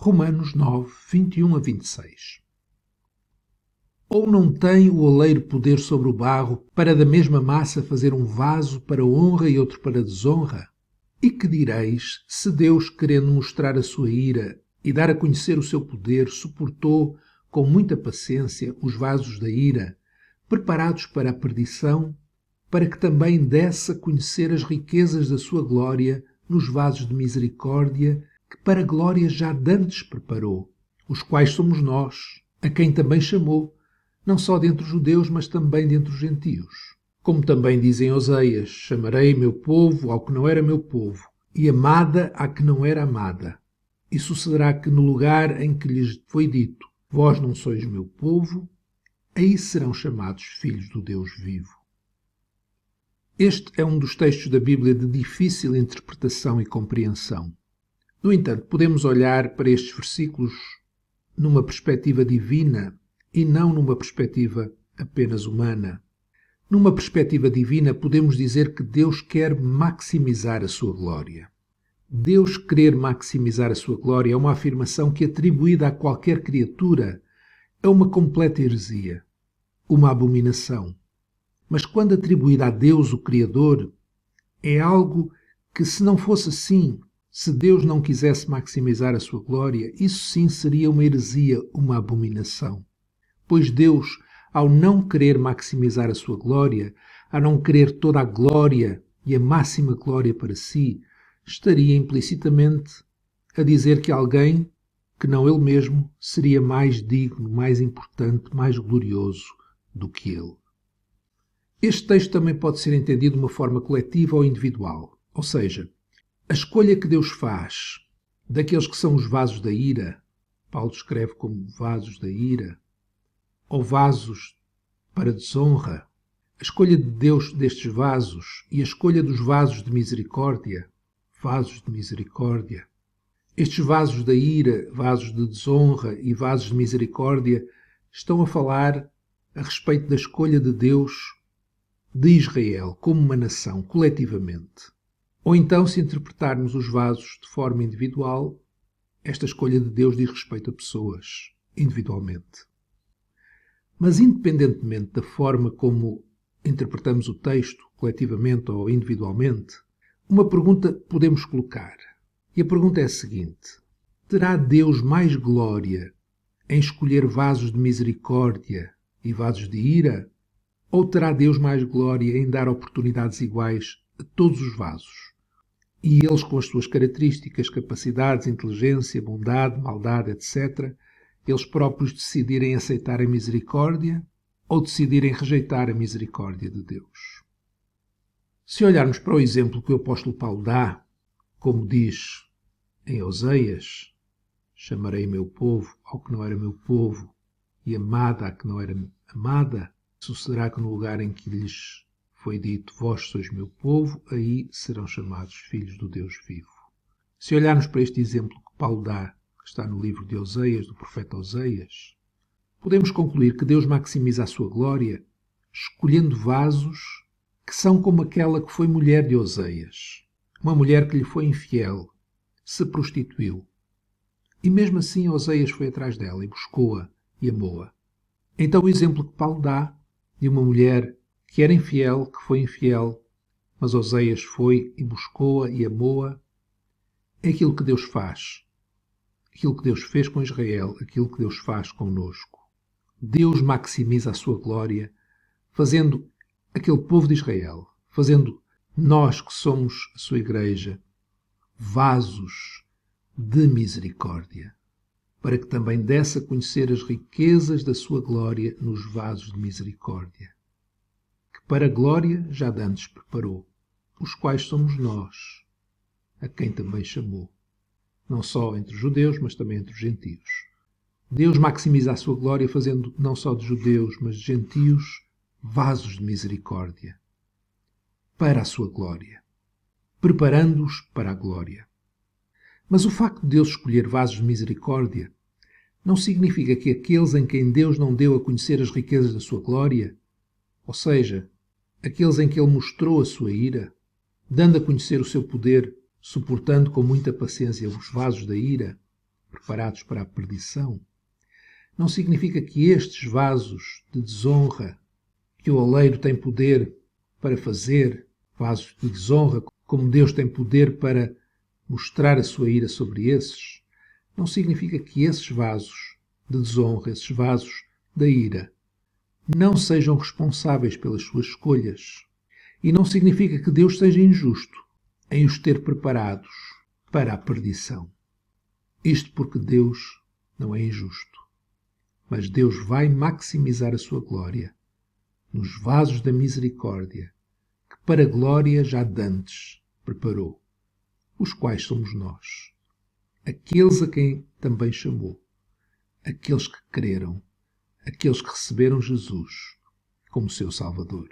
Romanos 9, 21 a 26. Ou não tem o oleiro poder sobre o barro para da mesma massa fazer um vaso para honra e outro para desonra? E que direis, se Deus, querendo mostrar a sua ira e dar a conhecer o seu poder, suportou com muita paciência os vasos da ira, preparados para a perdição, para que também desse a conhecer as riquezas da sua glória nos vasos de misericórdia, que para glória já dantes preparou, os quais somos nós, a quem também chamou, não só dentre os judeus, mas também dentre os gentios. Como também dizem Oseias, chamarei meu povo ao que não era meu povo, e amada à que não era amada. E sucederá que no lugar em que lhes foi dito, vós não sois meu povo, aí serão chamados filhos do Deus vivo. Este é um dos textos da Bíblia de difícil interpretação e compreensão. No entanto, podemos olhar para estes versículos numa perspectiva divina e não numa perspectiva apenas humana. Numa perspectiva divina, podemos dizer que Deus quer maximizar a sua glória. Deus querer maximizar a sua glória é uma afirmação que, atribuída a qualquer criatura, é uma completa heresia, uma abominação. Mas quando atribuída a Deus, o Criador, é algo que, se não fosse assim, se Deus não quisesse maximizar a sua glória, isso sim seria uma heresia, uma abominação. Pois Deus, ao não querer maximizar a sua glória, a não querer toda a glória e a máxima glória para si, estaria implicitamente a dizer que alguém, que não ele mesmo, seria mais digno, mais importante, mais glorioso do que ele. Este texto também pode ser entendido de uma forma coletiva ou individual, ou seja, a escolha que Deus faz daqueles que são os vasos da ira, Paulo escreve como vasos da ira, ou vasos para desonra, a escolha de Deus destes vasos e a escolha dos vasos de misericórdia, estes vasos da ira, vasos de desonra e vasos de misericórdia estão a falar a respeito da escolha de Deus de Israel como uma nação, coletivamente. Ou então, se interpretarmos os vasos de forma individual, esta escolha de Deus diz respeito a pessoas, individualmente. Mas, independentemente da forma como interpretamos o texto, coletivamente ou individualmente, uma pergunta podemos colocar. E a pergunta é a seguinte: terá Deus mais glória em escolher vasos de misericórdia e vasos de ira? Ou terá Deus mais glória em dar oportunidades iguais a todos os vasos? E eles, com as suas características, capacidades, inteligência, bondade, maldade, etc., eles próprios decidirem aceitar a misericórdia ou decidirem rejeitar a misericórdia de Deus. Se olharmos para o exemplo que o apóstolo Paulo dá, como diz em Oseias, chamarei meu povo ao que não era meu povo e amada à que não era amada, sucederá que no lugar em que lhes foi dito, vós sois meu povo, aí serão chamados filhos do Deus vivo. Se olharmos para este exemplo que Paulo dá, que está no livro de Oseias, do profeta Oseias, podemos concluir que Deus maximiza a sua glória escolhendo vasos que são como aquela que foi mulher de Oseias, uma mulher que lhe foi infiel, se prostituiu. E mesmo assim Oseias foi atrás dela e buscou-a e amou-a. Então o exemplo que Paulo dá de uma mulher que era infiel, que foi infiel, mas Oseias foi e buscou-a e amou-a, é aquilo que Deus faz. Aquilo que Deus fez com Israel, aquilo que Deus faz connosco. Deus maximiza a sua glória, fazendo aquele povo de Israel, fazendo nós que somos a sua igreja, vasos de misericórdia, para que também desse a conhecer as riquezas da sua glória nos vasos de misericórdia, que para a glória já dantes preparou, os quais somos nós, a quem também chamou, não só entre os judeus, mas também entre os gentios. Deus maximiza a sua glória fazendo não só de judeus, mas de gentios, vasos de misericórdia, para a sua glória, preparando-os para a glória. Mas o facto de Deus escolher vasos de misericórdia não significa que aqueles em quem Deus não deu a conhecer as riquezas da sua glória, ou seja, aqueles em que Ele mostrou a sua ira, dando a conhecer o seu poder, suportando com muita paciência os vasos da ira, preparados para a perdição, não significa que estes vasos de desonra que o oleiro tem poder para fazer, vasos de desonra, como Deus tem poder para mostrar a sua ira sobre esses, não significa que esses vasos de desonra, esses vasos da ira, não sejam responsáveis pelas suas escolhas. E não significa que Deus seja injusto em os ter preparados para a perdição. Isto porque Deus não é injusto. Mas Deus vai maximizar a sua glória nos vasos da misericórdia, que para a glória já dantes preparou, os quais somos nós, aqueles a quem também chamou, aqueles que creram, aqueles que receberam Jesus como seu Salvador.